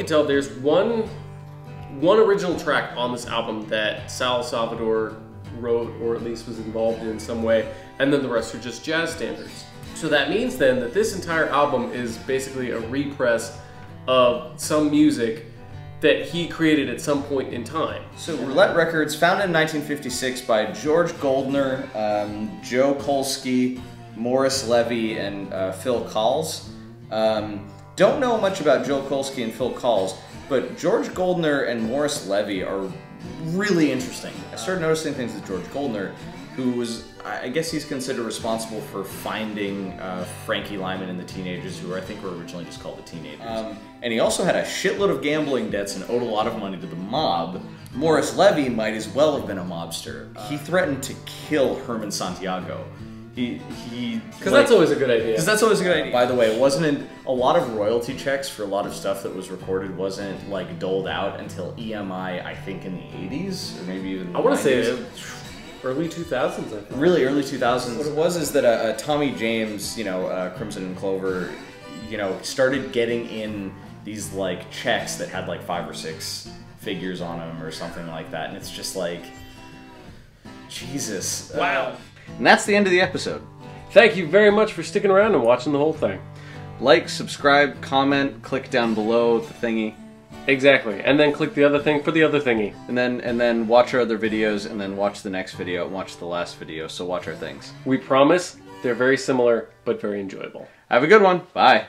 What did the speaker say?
can tell, there's one original track on this album that Sal Salvador wrote, or at least was involved in some way, and then the rest are just jazz standards. So that means then that this entire album is basically a repress of some music that he created at some point in time. So Roulette Records, founded in 1956 by George Goldner, Joe Kolsky, Morris Levy, and Phil Calls. Don't know much about Joe Kolsky and Phil Calls, but George Goldner and Morris Levy are really interesting. I started noticing things with George Goldner, who was, I guess he's considered responsible for finding Frankie Lyman and the Teenagers, who I think were originally just called the Teenagers. And he also had a shitload of gambling debts and owed a lot of money to the mob. Morris Levy might as well have been a mobster. He threatened to kill Herman Santiago. Because that's always a good idea. Because that's always a good idea. By the way, it wasn't a lot of royalty checks for a lot of stuff that was recorded wasn't like doled out until EMI, I think in the 80s or maybe even. I want to say early 2000s. I think. Really early 2000s. What it was is that Tommy James, Crimson and Clover, started getting in these like checks that had like 5 or 6 figures on them or something like that, and it's just like, Jesus. Wow. And that's the end of the episode. Thank you very much for sticking around and watching the whole thing. Like, subscribe, comment, click down below the thingy. Exactly, and then click the other thing for the other thingy. And then watch our other videos, and then watch the next video, and watch the last video, so watch our things. We promise they're very similar, but very enjoyable. Have a good one. Bye.